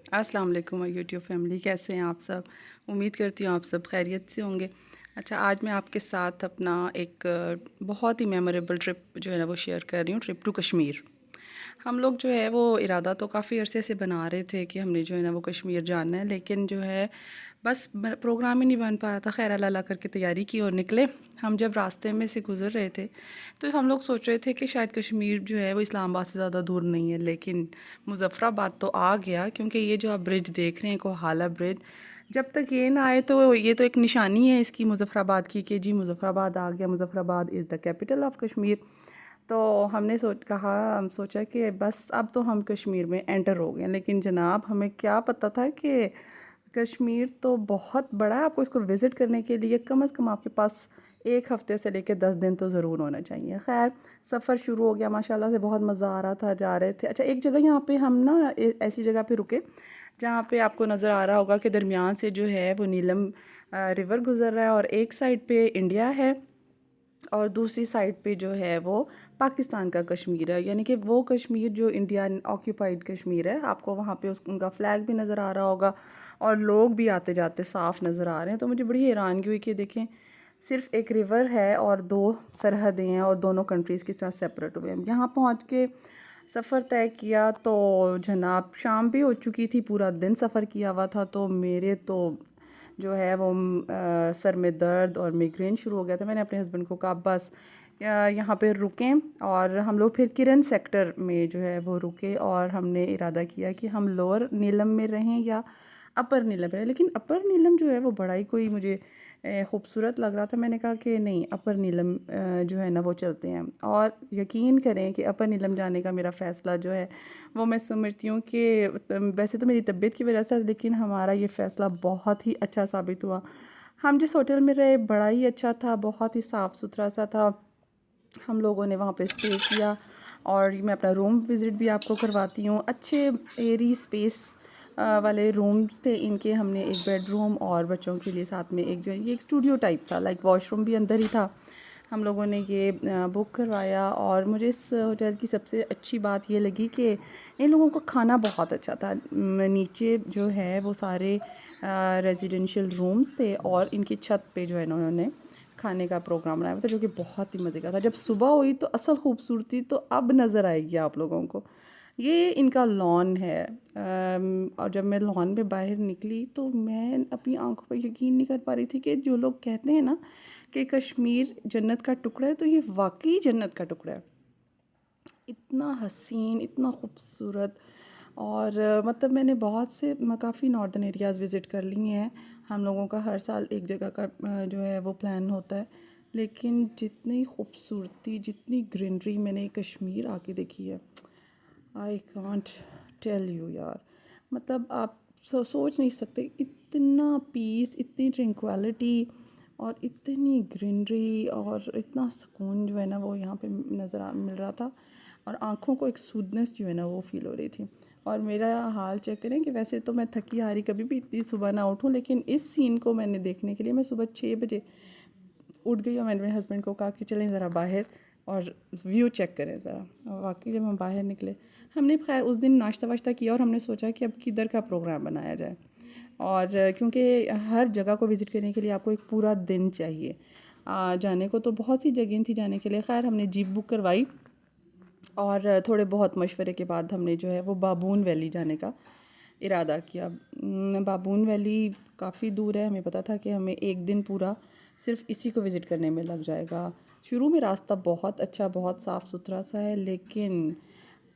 अस्सलाम वालेकुम YouTube family, कैसे हैं आप सब। उम्मीद करती हूँ आप सब खैरियत से होंगे। अच्छा, आज मैं आपके साथ अपना एक बहुत ही मेमोरेबल ट्रिप जो है ना वो शेयर कर रही हूँ, ट्रिप टू कश्मीर। हम लोग जो है वो इरादा तो काफ़ी अरसे से बना रहे थे कि हमने जो है ना वो कश्मीर जाना है, लेकिन जो है बस प्रोग्राम ही नहीं बन पा रहा था। खैर अल्लाह करके तैयारी की और निकले। हम जब रास्ते में से गुज़र रहे थे तो हम लोग सोच रहे थे कि शायद कश्मीर जो है वो इस्लामाबाद से ज़्यादा दूर नहीं है, लेकिन मुज़फ़्फ़राबाद तो आ गया, क्योंकि ये जो आप ब्रिज देख रहे हैं कोहाला ब्रिज, जब तक ये ना आए तो ये तो एक निशानी है इसकी मुज़फ़्फ़राबाद की कि जी मुज़फ़्फ़राबाद आ गया। Muzaffarabad is the capital of Kashmir. तो हमने हम सोचा कि बस अब तो हम कश्मीर में एंटर हो गए, लेकिन जनाब हमें क्या पता था कि कश्मीर तो बहुत बड़ा है। आपको इसको विज़िट करने के लिए कम से कम आपके पास 1 हफ़्ते से लेकर 10 दिन तो ज़रूर होना चाहिए। खैर सफ़र शुरू हो गया, माशाल्लाह से बहुत मज़ा आ रहा था, जा रहे थे। अच्छा, एक जगह यहाँ पे हम ना ऐसी जगह पे रुके जहाँ पे आपको नज़र आ रहा होगा कि दरमियान से जो है वो नीलम रिवर गुज़र रहा है, और एक साइड पे इंडिया है और दूसरी साइड पे जो है वो पाकिस्तान का कश्मीर है। यानी कि वो कश्मीर जो इंडियन ऑक्यूपाइड कश्मीर है, आपको वहाँ पे उनका फ्लैग भी नज़र आ रहा होगा और लोग भी आते जाते साफ नज़र आ रहे हैं। तो मुझे बड़ी हैरानगी हुई कि देखें, सिर्फ एक रिवर है और 2 सरहदें हैं और दोनों कंट्रीज़ किस तरह सेपरेट हुए हैं। यहाँ पहुँच के सफ़र तय किया तो जनाब शाम भी हो चुकी थी, पूरा दिन सफ़र किया हुआ था। तो मेरे तो जो है वो सर में दर्द और माइग्रेन शुरू हो गया था। मैंने अपने हस्बैंड को कहा बस यहाँ पे रुकें, और हम लोग फिर किरण सेक्टर में जो है वो रुके और हमने इरादा किया कि हम लोअर नीलम में रहें या अपर नीलम में रहें। लेकिन अपर नीलम जो है वो बड़ा ही कोई मुझे खूबसूरत लग रहा था। मैंने कहा कि नहीं, अपर नीलम जो है ना वो चलते हैं। और यकीन करें कि अपर नीलम जाने का मेरा फ़ैसला जो है वो मैं समझती हूँ कि वैसे तो मेरी तबीयत की वजह से, लेकिन हमारा ये फ़ैसला बहुत ही अच्छा साबित हुआ। हम जिस होटल में रहे बड़ा ही अच्छा था, बहुत ही साफ़ सुथरा सा था। हम लोगों ने वहाँ पे स्टे किया और मैं अपना रूम विज़िट भी आपको करवाती हूँ। अच्छे एयरी स्पेस वाले रूम्स थे इनके। हमने एक बेडरूम और बच्चों के लिए साथ में एक जो है ये एक स्टूडियो टाइप था, लाइक वॉशरूम भी अंदर ही था। हम लोगों ने ये बुक करवाया, और मुझे इस होटल की सबसे अच्छी बात ये लगी कि इन लोगों का खाना बहुत अच्छा था। नीचे जो है वो सारे रेजिडेंशियल रूम्स थे और इनकी छत पे जो है ना उन्होंने खाने का प्रोग्राम बनाया हुआ था, जो कि बहुत ही मज़े का था। जब सुबह हुई तो असल खूबसूरती तो अब नज़र आएगी आप लोगों को। ये इनका लॉन है। और जब मैं लॉन पे बाहर निकली तो मैं अपनी आंखों पर यकीन नहीं कर पा रही थी कि जो लोग कहते हैं ना कि कश्मीर जन्नत का टुकड़ा है, तो ये वाकई जन्नत का टुकड़ा है। इतना हसीन, इतना खूबसूरत। और मतलब मैंने बहुत से काफ़ी नॉर्दर्न एरियाज़ विज़िट कर लिए हैं। हम लोगों का हर साल एक जगह का जो है वो प्लान होता है, लेकिन जितनी खूबसूरती, जितनी ग्रीनरी मैंने कश्मीर आके देखी है, आई कांट टेल यू यार। मतलब आप सोच नहीं सकते, इतना पीस, इतनी ट्रैंक्विलिटी और इतनी ग्रीनरी और इतना सुकून जो है ना वो यहाँ पे मिल रहा था। और आँखों को एक सूदनेस जो है ना वो फ़ील हो रही थी। और मेरा हाल चेक करें कि वैसे तो मैं थकी हारी कभी भी इतनी सुबह ना उठूँ, लेकिन इस सीन को मैंने देखने के लिए मैं सुबह 6 बजे उठ गई और मैंने मेरे हस्बैंड को कहा कि चलें ज़रा बाहर और व्यू चेक करें ज़रा। और वाकई जब हम बाहर निकले, हमने खैर उस दिन नाश्ता वाश्ता किया और हमने सोचा कि अब किधर का प्रोग्राम बनाया जाए। और क्योंकि हर जगह को विज़िट करने के लिए आपको एक पूरा दिन चाहिए। जाने को तो बहुत सी जगह थी जाने के लिए। खैर हमने जीप बुक करवाई और थोड़े बहुत मशवरे के बाद हमने जो है वो बाबून वैली जाने का इरादा किया। बाबून वैली काफ़ी दूर है। हमें पता था कि हमें एक दिन पूरा सिर्फ इसी को विज़िट करने में लग जाएगा। शुरू में रास्ता बहुत अच्छा, बहुत साफ़ सुथरा सा है, लेकिन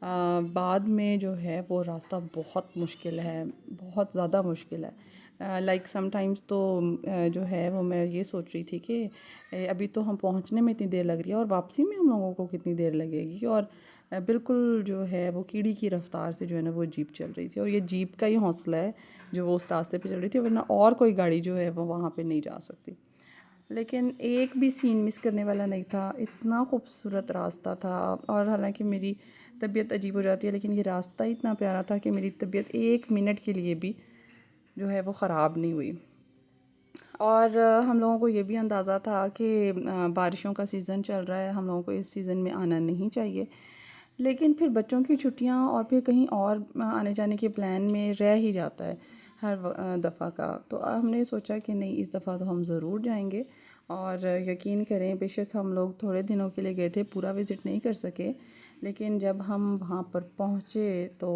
बाद में जो है वो रास्ता बहुत मुश्किल है, बहुत ज़्यादा मुश्किल है। लाइक समटाइम्स तो जो है वो मैं ये सोच रही थी कि अभी तो हम पहुंचने में इतनी देर लग रही है और वापसी में हम लोगों को कितनी देर लगेगी। और बिल्कुल जो है वो कीड़ी की रफ्तार से जो है ना वो जीप चल रही थी, और ये जीप का ही हौसला है जो वो उस रास्ते पे चल रही थी, वरना और कोई गाड़ी जो है वो वहाँ पे नहीं जा सकती। लेकिन एक भी सीन मिस करने वाला नहीं था, इतना खूबसूरत रास्ता था। और हालांकि मेरी तबीयत अजीब हो जाती है, लेकिन ये रास्ता इतना प्यारा था कि मेरी तबीयत 1 मिनट के लिए भी जो है वो ख़राब नहीं हुई। और हम लोगों को ये भी अंदाज़ा था कि बारिशों का सीज़न चल रहा है, हम लोगों को इस सीज़न में आना नहीं चाहिए। लेकिन फिर बच्चों की छुट्टियां और फिर कहीं और आने जाने के प्लान में रह ही जाता है हर दफ़ा का। तो हमने सोचा कि नहीं, इस दफ़ा तो हम ज़रूर जाएंगे। और यकीन करें, बेशक हम लोग थोड़े दिनों के लिए गए थे, पूरा विज़िट नहीं कर सके, लेकिन जब हम वहाँ पर पहुँचे तो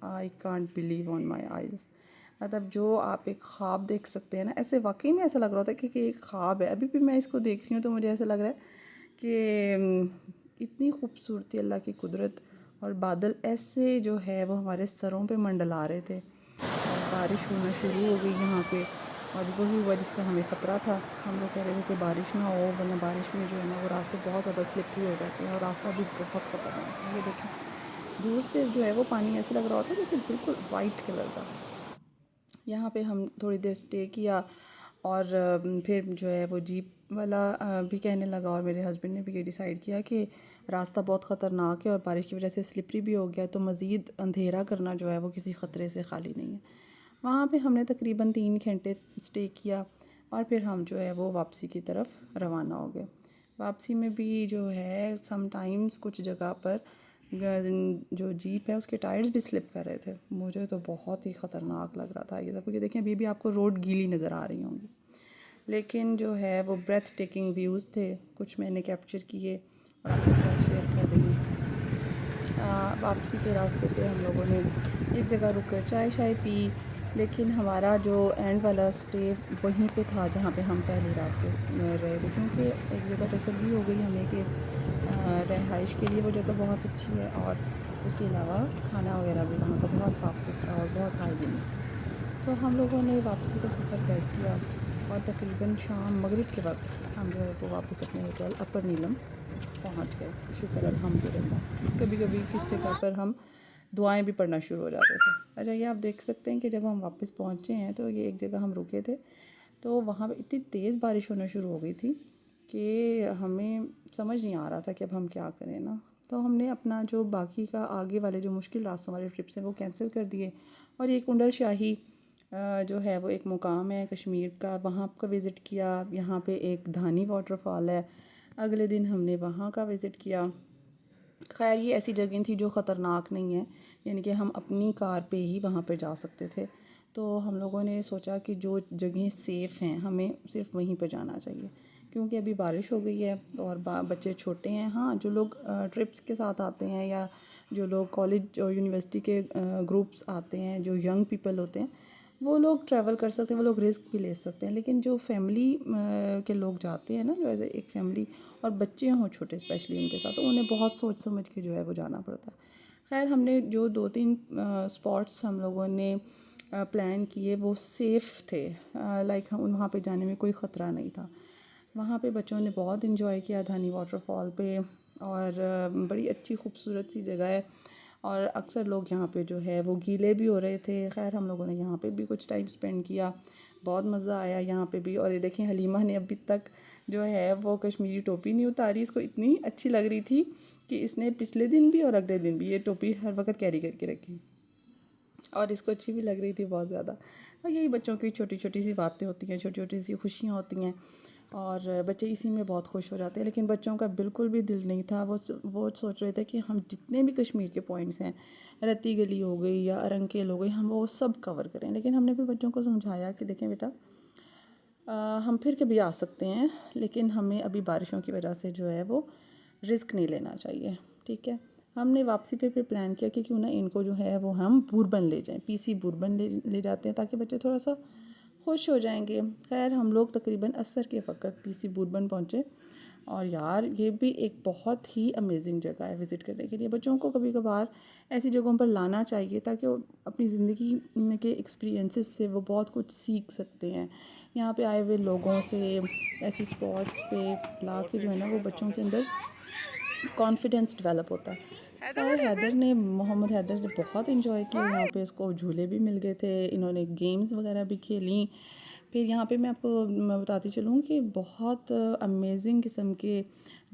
I can't believe on my eyes. मतलब जो आप एक ख्वाब देख सकते हैं ना, ऐसे वाकई में ऐसा लग रहा था कि एक ख्वाब है। अभी भी मैं इसको देख रही हूँ तो मुझे ऐसा लग रहा है कि इतनी खूबसूरती, अल्लाह की कुदरत। और बादल ऐसे जो है वो हमारे सरों पे मंडला रहे थे, और बारिश होना शुरू हो गई यहाँ पे। और वही हुआ जिसका हमें ख़तरा था। हम लोग कह रहे थे कि बारिश ना हो, वरना बारिश में जो है ना वो रास्ते बहुत ज़्यादा स्लिपरी हो जाते हैं, और रास्ता भी बहुत ख़तरनाक है। ये देखें, दूर से जो है वो पानी ऐसे लग रहा होता है लेकिन बिल्कुल वाइट कलर का। यहाँ पे हम थोड़ी देर स्टे किया, और फिर जो है वो जीप वाला भी कहने लगा, और मेरे हस्बैंड ने भी ये डिसाइड किया कि रास्ता बहुत ख़तरनाक है और बारिश की वजह से स्लिपरी भी हो गया, तो मज़ीद अंधेरा करना जो है वो किसी ख़तरे से खाली नहीं है। वहाँ पे हमने तकरीबन 3 घंटे स्टे किया, और फिर हम जो है वो वापसी की तरफ रवाना हो गए। वापसी में भी जो है समटाइम्स कुछ जगह पर जो जीप है उसके टायर्स भी स्लिप कर रहे थे। मुझे तो बहुत ही ख़तरनाक लग रहा था ये सब, क्योंकि देखें अभी भी आपको रोड गीली नज़र आ रही होंगी, लेकिन जो है वो ब्रेथ टेकिंग व्यूज़ थे। कुछ मैंने कैप्चर किए और आपके साथ शेयर कर रही हूँ। वापसी के रास्ते पे हम लोगों ने एक जगह रुक कर चाय शाय पी, लेकिन हमारा जो एंड वाला स्टे वहीं पे था जहाँ पे हम पहली रात को रहे थे, क्योंकि एक जगह तसल्ली हो गई हमें कि रहाइश के लिए वो जगह बहुत अच्छी है, और उसके अलावा खाना वगैरह भी वहाँ का बहुत साफ़ सुथरा और बहुत हाइजीनिक। तो हम लोगों ने वापसी का सफ़र तय किया, और तकरीबन शाम मगरिब के वक्त हम जो है वो वापस अपने होटल अपर नीलम पहुंच गए। शुक्र अल्हम्दुलिल्लाह। कभी कभी किस जगह पर हम दुआएं भी पढ़ना शुरू हो जाते थे। अच्छा, ये आप देख सकते हैं कि जब हम वापस पहुँचे हैं तो ये एक जगह हम रुके थे, तो वहाँ पे इतनी तेज़ बारिश होना शुरू हो गई थी कि हमें समझ नहीं आ रहा था कि अब हम क्या करें ना। तो हमने अपना जो बाकी का आगे वाले जो मुश्किल रास्तों वाले ट्रिप्स हैं वो कैंसिल कर दिए, और ये कुंडल शाही जो है वो एक मुकाम है कश्मीर का, वहाँ का विज़िट किया। यहाँ पे एक धानी वाटरफॉल है, अगले दिन हमने वहाँ का विज़िट किया। खैर ये ऐसी जगह थी जो ख़तरनाक नहीं है, यानी कि हम अपनी कार पे ही वहाँ पे जा सकते थे। तो हम लोगों ने सोचा कि जो जगह सेफ़ हैं हमें सिर्फ वहीं पे जाना चाहिए, क्योंकि अभी बारिश हो गई है और बच्चे छोटे हैं। हाँ, जो लोग ट्रिप्स के साथ आते हैं, या जो लोग कॉलेज और यूनिवर्सिटी के ग्रुप्स आते हैं, जो यंग पीपल होते हैं, वो लोग ट्रैवल कर सकते हैं, वो लोग रिस्क भी ले सकते हैं। लेकिन जो फैमिली के लोग जाते हैं ना, जो एज एक फैमिली, और बच्चे हों छोटे स्पेशली उनके साथ, तो उन्हें बहुत सोच समझ के जो है वो जाना पड़ता है। खैर हमने जो 2-3 स्पॉट्स हम लोगों ने प्लान किए वो सेफ़ थे। लाइक हम वहाँ पे जाने में कोई ख़तरा नहीं था। वहाँ पे बच्चों ने बहुत इन्जॉय किया धानी वाटरफॉल पे, और बड़ी अच्छी खूबसूरत सी जगह है, और अक्सर लोग यहाँ पे जो है वो गीले भी हो रहे थे। खैर हम लोगों ने यहाँ पे भी कुछ टाइम स्पेंड किया, बहुत मज़ा आया यहाँ पे भी। और ये देखें, हलीमा ने अभी तक जो है वो कश्मीरी टोपी नहीं उतारी। इसको इतनी अच्छी लग रही थी कि इसने पिछले दिन भी और अगले दिन भी ये टोपी हर वक्त कैरी करके रखी, और इसको अच्छी भी लग रही थी बहुत ज़्यादा। और यही बच्चों की छोटी छोटी सी बातें होती हैं, छोटी छोटी सी खुशियाँ होती हैं, और बच्चे इसी में बहुत खुश हो जाते हैं। लेकिन बच्चों का बिल्कुल भी दिल नहीं था। वो सोच रहे थे कि हम जितने भी कश्मीर के पॉइंट्स हैं, रत्ती गली हो गई या अरंकेल हो गई, हम वो सब कवर करें। लेकिन हमने भी बच्चों को समझाया कि देखें बेटा, हम फिर कभी आ सकते हैं, लेकिन हमें अभी बारिशों की वजह से जो है वो रिस्क नहीं लेना चाहिए, ठीक है। हमने वापसी पे फिर प्लान किया कि क्यों ना इनको जो है वो हम बुरबन ले जाएं, पीसी बुरबन ले जाते हैं, ताकि बच्चे थोड़ा सा खुश हो जाएंगे। खैर हम लोग तकरीबन असर के वक्त पीसी बुरबन पहुँचे, और यार ये भी एक बहुत ही अमेजिंग जगह है विज़िट करने के लिए। बच्चों को कभी कभार ऐसी जगहों पर लाना चाहिए, ताकि वो अपनी ज़िंदगी के एक्सपीरियंसेस से वो बहुत कुछ सीख सकते हैं। यहाँ पे आए हुए लोगों से ऐसी स्पॉट्स पे ला के जो है ना वो बच्चों के अंदर कॉन्फिडेंस डेवलप होता है। खैर मोहम्मद हैदर ने बहुत इन्जॉय किया यहाँ पे, इसको झूले भी मिल गए थे, इन्होंने गेम्स वगैरह भी खेली। फिर यहाँ पे मैं आपको मैं बताती चलूँ कि बहुत अमेजिंग किस्म के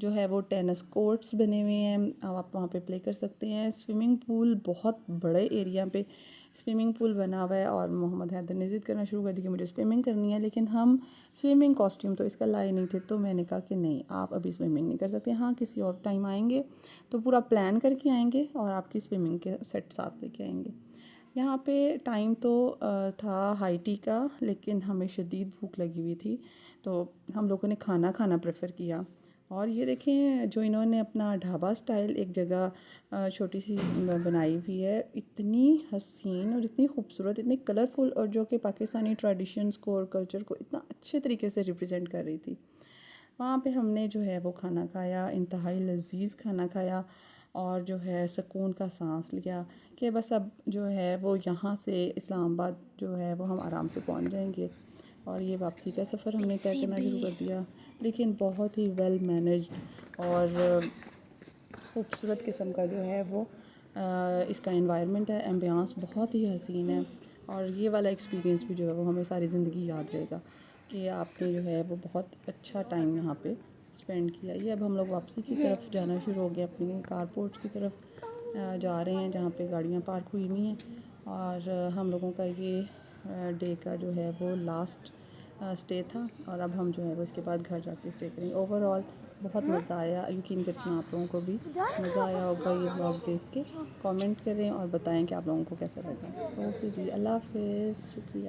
जो है वो टेनिस कोर्ट्स बने हुए हैं, अब आप वहाँ पे प्ले कर सकते हैं। स्विमिंग पूल बहुत बड़े एरिया पे स्विमिंग पूल बना हुआ है और मोहम्मद हैदर ने ज़िद करना शुरू कर दी कि मुझे स्विमिंग करनी है, लेकिन हम स्विमिंग कॉस्ट्यूम तो इसका लाए नहीं थे, तो मैंने कहा कि नहीं, आप अभी स्विमिंग नहीं कर सकते, हाँ किसी और टाइम आएंगे तो पूरा प्लान करके आएंगे और आपकी स्विमिंग के सेट साथ लेके आएंगे। यहाँ पे टाइम तो था हाई टी का, लेकिन हमें शदीद भूख लगी हुई थी तो हम लोगों ने खाना खाना प्रेफर किया। और ये देखें जो इन्होंने अपना ढाबा स्टाइल एक जगह छोटी सी बनाई हुई है, इतनी हसीन और इतनी खूबसूरत, इतनी कलरफुल, और जो कि पाकिस्तानी ट्रेडिशंस को और कल्चर को इतना अच्छे तरीके से रिप्रेजेंट कर रही थी। वहाँ पे हमने जो है वो खाना खाया, इंतहाई लजीज खाना खाया और जो है सुकून का सांस लिया कि बस अब जो है वो यहाँ से इस्लामाबाद जो है वो हम आराम से पहुँच जाएंगे। और ये वापसी का सफ़र हमने तय करना शुरू कर दिया, लेकिन बहुत ही वेल मैनेज्ड और खूबसूरत किस्म का जो है वो इसका एनवायरनमेंट है, एम्बियंस बहुत ही हसीन है। और ये वाला एक्सपीरियंस भी जो है वो हमें सारी ज़िंदगी याद रहेगा कि आपने जो है वो बहुत अच्छा टाइम यहाँ पे स्पेंड किया। ये अब हम लोग वापसी की तरफ जाना शुरू हो गए, अपनी कारपोर्ट की तरफ जा रहे हैं जहाँ पे गाड़ियाँ पार्क हुई हुई हैं। और हम लोगों का ये डे का जो है वो लास्ट स्टे था और अब हम जो है वो इसके बाद घर जाके स्टे करेंगे। ओवरऑल बहुत मज़ा आया, यकीन करती हूँ आप लोगों को भी मज़ा आया होगा ये व्लॉग देख के। कमेंट करें और बताएं कि आप लोगों को कैसा लगा। ओके जी, अल्लाह हाफ़िज़, शुक्रिया।